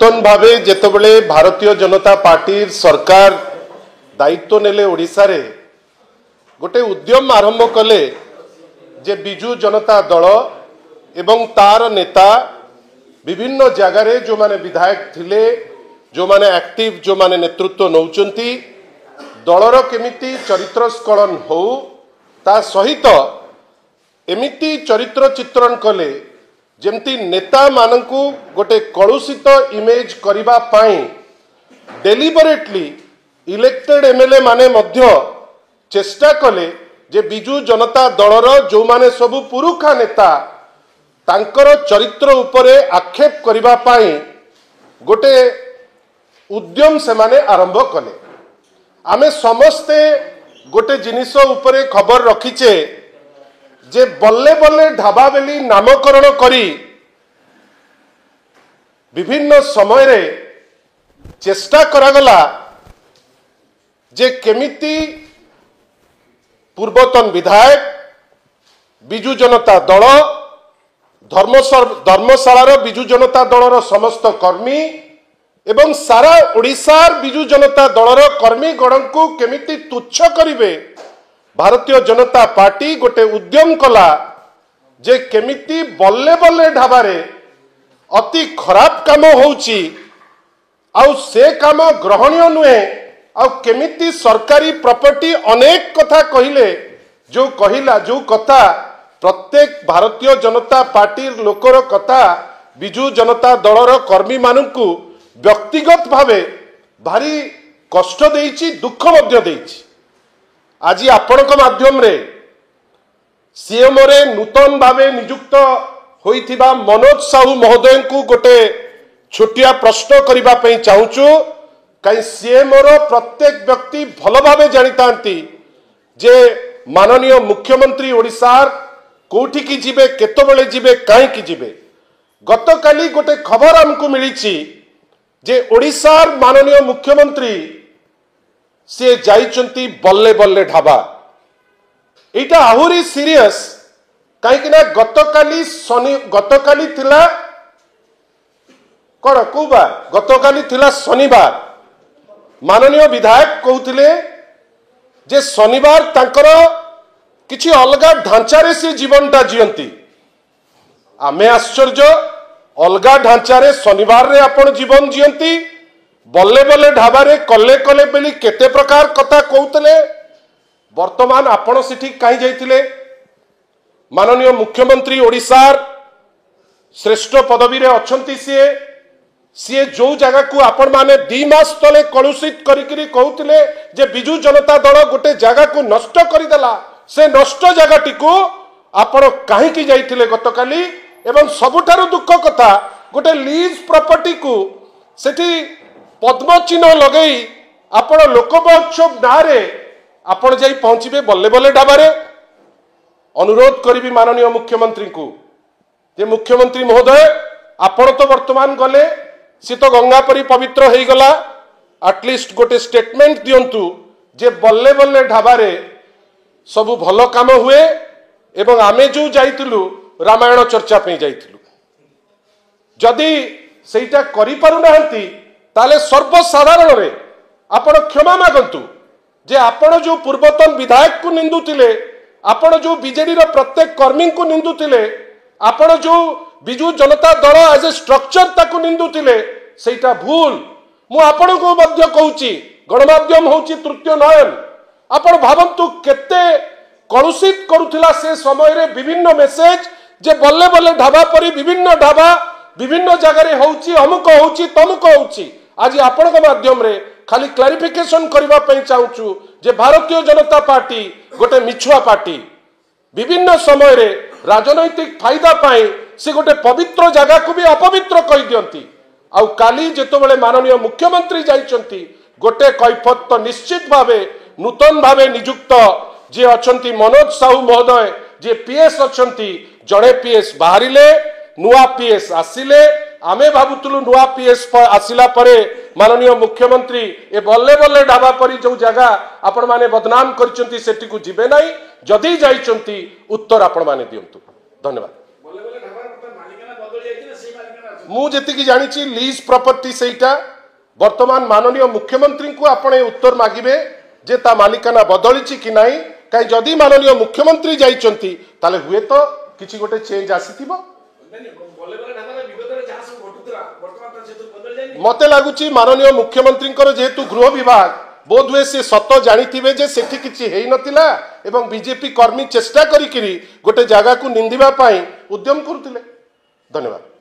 नूतन भावे जेतबेले Bharatiya Janata party सरकार दायित्व नेले ओडिशा रे गोटे उद्यम आरंभ कले जे बिजू जनता दल एवं तार नेता विभिन्न जगार जो माने विधायक थिले जो माने एक्टिव जो माने नेतृत्व नौचंती दलर केमिति चरित्र स्खलन हो ता सहित एमिति चरित्र चित्रण कले जेमती नेता मानकु गोटे कलुषित इमेज करिबा पाई डेलिबरेटली इलेक्टेड एमएलए माने मध्य चेष्टा कले जे बिजू जनता दलर जो माने सबु पुरुखा नेता तांकर चरित्र उपरे आक्षेप करिबा पाई गोटे उद्यम से माने आरंभ कले। आमे समस्ते गोटे जिनिस उपरे खबर रखीचे जे बल्ले बल्ले ढाबा बेली नामकरण करी विभिन्न समय रे चेष्टा करागला जे केमिति पूर्वतन विधायक बिजू जनता दल धर्मशाला बिजू जनता दलर समस्त कर्मी एवं सारा ओडिशार बिजू जनता दलर कर्मी गण को केमिति तुच्छ करिवे भारतीय जनता पार्टी गोटे उद्यम कला जे केमिति बल्ले बल्ले ढाबारे अति खराब काम होउची आउ से काम ग्रहणीय नुहे आउ केमिति सरकारी प्रॉपर्टी अनेक कथा कहिले जो कहिला जो कथा प्रत्येक भारतीय जनता पार्टी लोकर कथा बिजू जनता दलर कर्मी मानकु व्यक्तिगत भावे भारी कष्ट देइची दुख मध्य देइची। आज आपणक माध्यम रे सीएम रे नूतन भावे नियुक्त होइथिबा मनोज साहू महोदय को गोटे छोटिया प्रश्न करिबा पई चाहूचु कई सीएम रो प्रत्येक व्यक्ति भल भावे जानितांती जे माननीय मुख्यमंत्री ओडिशार कोठी की जिबे केतबेले जिबे काहे की जिबे। गतकाली गोटे खबर हमको मिलीची जे ओडिशार माननीय मुख्यमंत्री से जाइचंती बल्ले बल्ले ढाबा एटा आहुरी सीरियस कहीं ना गतकाली थिला कौन कोबा गतकाली थिला शनिवार माननीय विधायक कहते जे शनिवार तांकर किछि अलगा ढांचारे से जीवनटा जीवंती आमे आश्चर्य अलगा ढांचारे शनिवार रे आपण जीवन जीवंती बल्ले बल्ले ढाबारे कले कले बेली केते प्रकार कथा कहते वर्तमान आपण सेठी कहीं जाइतिले माननीय मुख्यमंत्री ओडिशार श्रेष्ठ पदवी रे अछंती सी जो जगह को आपण माने 2 मास तले कलुषित करिकरी कहते जे बिजू जनता दल गोटे जगह को नष्ट करदेला से नष्ट जगह को आपण कहीं जाइतिले गतकाली एवं सबुठारु दुख कथा गोटे लीज प्रॉपर्टी को सेठी पद्म चिन्ह लगई आपण लोकमहोत्सव नारे आपण जाई पहुंचबे बल्ले बल्ले ढाबारे। अनुरोध करी माननीय मुख्यमंत्री को जे मुख्यमंत्री महोदय आपण तो वर्तमान गले सी तो गंगा परी पवित्र हो गला एटलिस्ट गोटे स्टेटमेंट दियंतु जे बल्ले बल्ले ढाबारे सबु भल काम हुए एवं आमे जो जाइतिलु रामायण चर्चा पे जाइतिलु जदि सेटा करि पारु नाहंती ताले सर्वसाधारण रे आपण क्षमा मागंतु जे आपण जो पूर्वतन विधायक को निंदुतिले आपण जो बीजेडी रो प्रत्येक कर्मी को निंदुतिले आपण जो Biju Janata Dal as a structure ताको निंदुतिले सेटा भूल मु आपण को मध्य कहूची गणमाध्यम होची तृतीय नयन आपण भावंतु केते कलुषित करुथिला से समय रे विभिन्न मेसेज जे बल्ले बल्ले ढाबा परी विभिन्न ढाबा विभिन्न जगह होउची अमुक होउची तमुक होउची आज आपण के माध्यम रे खाली क्लारिफिकेशन करबा पई चाहूचु जे भारतीय जनता पार्टी गोटे मिछुआ पार्टी विभिन्न समय रे राजनैतिक फायदा पाई से गोटे पवित्र जगह को भी अपवित्र कहि दियंती आउ काली जेतबेले माननीय मुख्यमंत्री जाइचंती गोटे कैफत तो निश्चित भावे नूतन भावे नियुक्त जे अछंती मनोज साहू महोदय जे पीएस अछंती जड़े पीएस बाहरिले नुआ पीएस आसिले आमे भाबुतलु नुआ पीएस आसिला परे माननीय मुख्यमंत्री ए बल्ले बल्ले ढाबा परी जो जगह आपण माने बदनाम करचंती सेठी को जिबे नाही जदी जाइचंती उत्तर आपण माने दियंतु। धन्यवाद। मु जेतिकी जानी लीज प्रॉपर्टी सेटा वर्तमान माननीय मुख्यमंत्री को आपण उत्तर मागिबे जे ता मालिकाना बदली कि नहीं कहीं जदि माननीय मुख्यमंत्री जाइछंती ताले हुए तो किछि गोटे चेंज आसीथिबो मते लागुची माननीय मुख्यमंत्री जेहेतु गृह विभाग बोध हुए से सत जानी जे सेठी किछि हेई नथिला एवं बीजेपी कर्मी चेष्टा करी गोटे जगह को निंदिबा पाई उद्यम करुतिले। धन्यवाद।